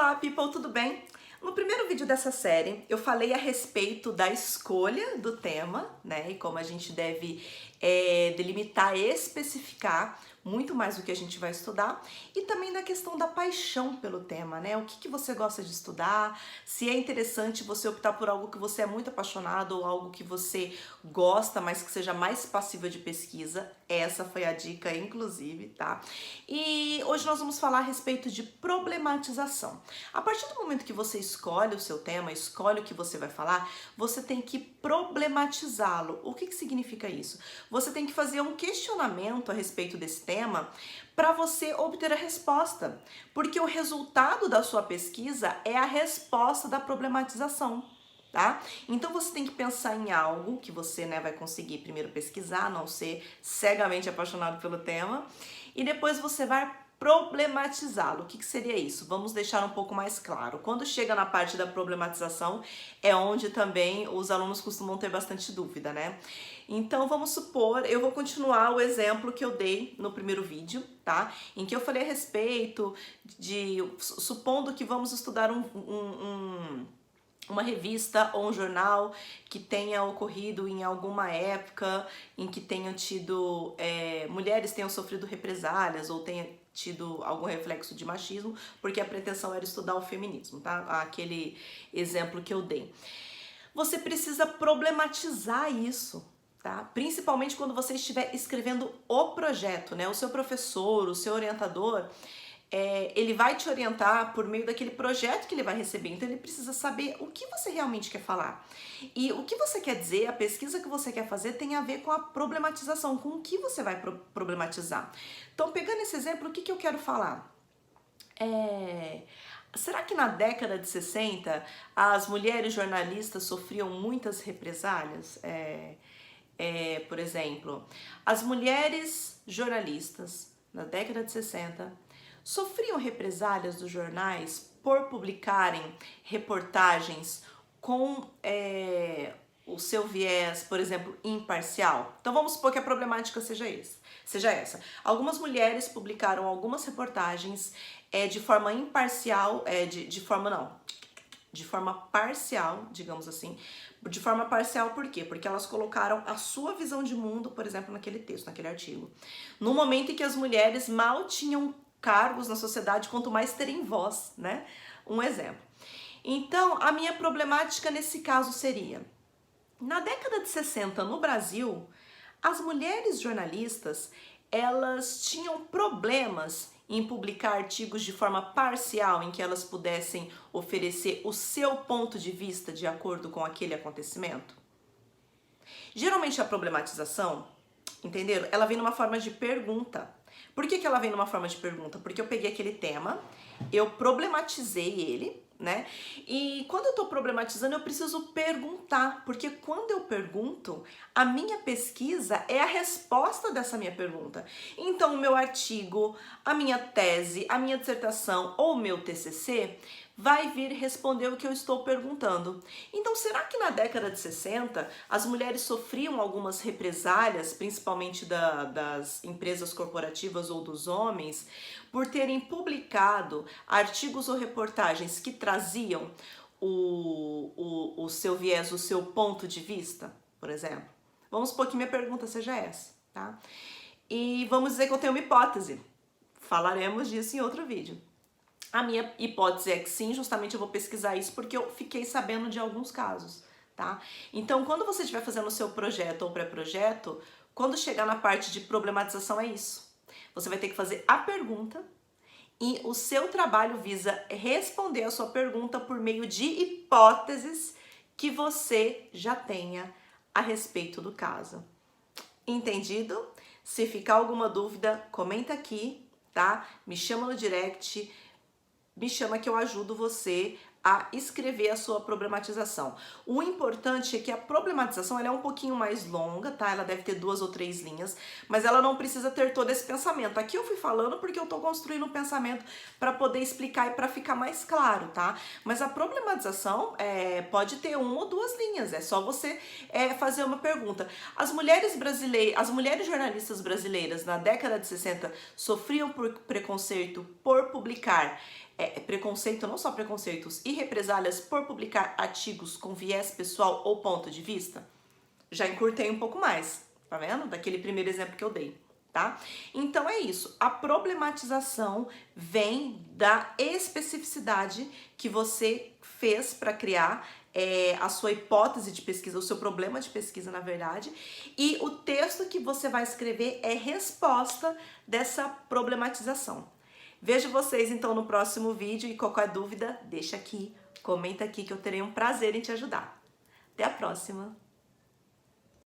Olá, people, tudo bem? No primeiro vídeo dessa série, eu falei a respeito da escolha do tema, né? E como a gente deve delimitar e especificar muito mais do que a gente vai estudar. E também da questão da paixão pelo tema, né? O que você gosta de estudar, se é interessante você optar por algo que você é muito apaixonado ou algo que você gosta, mas que seja mais passível de pesquisa. Essa foi a dica, inclusive, tá? E hoje nós vamos falar a respeito de problematização. A partir do momento que você escolhe o seu tema, escolhe o que você vai falar, você tem que problematizá-lo. O que significa isso? Você tem que fazer um questionamento a respeito desse tema para você obter a resposta, porque o resultado da sua pesquisa é a resposta da problematização. Tá? Então você tem que pensar em algo que você vai conseguir primeiro pesquisar, não ser cegamente apaixonado pelo tema, e depois você vai problematizá-lo. O que seria isso? Vamos deixar um pouco mais claro. Quando chega na parte da problematização, é onde também os alunos costumam ter bastante dúvida, né? Então vamos supor, eu vou continuar o exemplo que eu dei no primeiro vídeo, tá? Em que eu falei a respeito de, supondo que vamos estudar uma revista ou um jornal que tenha ocorrido em alguma época em que tenham tido, mulheres tenham sofrido represálias ou tenha tido algum reflexo de machismo, porque a pretensão era estudar o feminismo, tá? Aquele exemplo que eu dei. Você precisa problematizar isso, tá? Principalmente quando você estiver escrevendo o projeto, né? O seu professor, o seu orientador, ele vai te orientar por meio daquele projeto que ele vai receber, então ele precisa saber o que você realmente quer falar. E o que você quer dizer, a pesquisa que você quer fazer tem a ver com a problematização, com o que você vai problematizar. Então, pegando esse exemplo, o que eu quero falar? Será que na década de 60 as mulheres jornalistas sofriam muitas represálias? Por exemplo, as mulheres jornalistas na década de 60 sofriam represálias dos jornais por publicarem reportagens com o seu viés, por exemplo, imparcial. Então vamos supor que a problemática seja essa. Algumas mulheres publicaram algumas reportagens de forma imparcial, de forma parcial, digamos assim. De forma parcial, por quê? Porque elas colocaram a sua visão de mundo, por exemplo, naquele texto, naquele artigo. No momento em que as mulheres mal tinham cargos na sociedade, quanto mais terem voz, né? Um exemplo. Então, a minha problemática nesse caso seria: na década de 60, no Brasil, as mulheres jornalistas, elas tinham problemas em publicar artigos de forma parcial, em que elas pudessem oferecer o seu ponto de vista de acordo com aquele acontecimento? Geralmente a problematização, entenderam? Ela vem numa forma de pergunta. Por que ela vem numa forma de pergunta? Porque eu peguei aquele tema, eu problematizei ele, né? E quando eu tô problematizando, eu preciso perguntar, porque quando eu pergunto, a minha pesquisa é a resposta dessa minha pergunta. Então, o meu artigo, a minha tese, a minha dissertação ou o meu TCC vai vir responder o que eu estou perguntando. Então, será que na década de 60 as mulheres sofriam algumas represálias, principalmente das empresas corporativas ou dos homens, por terem publicado artigos ou reportagens que traziam o seu viés, o seu ponto de vista, por exemplo? Vamos supor que minha pergunta seja essa, tá? E vamos dizer que eu tenho uma hipótese. Falaremos disso em outro vídeo. A minha hipótese é que sim, justamente eu vou pesquisar isso porque eu fiquei sabendo de alguns casos, tá? Então, quando você estiver fazendo o seu projeto ou pré-projeto, quando chegar na parte de problematização é isso. Você vai ter que fazer a pergunta e o seu trabalho visa responder a sua pergunta por meio de hipóteses que você já tenha a respeito do caso. Entendido? Se ficar alguma dúvida, comenta aqui, tá? Me chama no direct, me chama que eu ajudo você a escrever a sua problematização. O importante é que a problematização ela é um pouquinho mais longa, tá? Ela deve ter 2 ou 3 linhas, mas ela não precisa ter todo esse pensamento. Aqui eu fui falando porque eu tô construindo um pensamento para poder explicar e para ficar mais claro, tá? Mas a problematização pode ter 1 ou 2 linhas, é só você fazer uma pergunta. As mulheres jornalistas brasileiras na década de 60 sofriam por preconceito por publicar preconceito, não só preconceitos, e represálias por publicar artigos com viés pessoal ou ponto de vista? Já encurtei um pouco mais, tá vendo? Daquele primeiro exemplo que eu dei, tá? Então é isso, a problematização vem da especificidade que você fez para criar a sua hipótese de pesquisa, o seu problema de pesquisa, na verdade, e o texto que você vai escrever é resposta dessa problematização. Vejo vocês então no próximo vídeo e qualquer dúvida, deixa aqui, comenta aqui que eu terei um prazer em te ajudar. Até a próxima!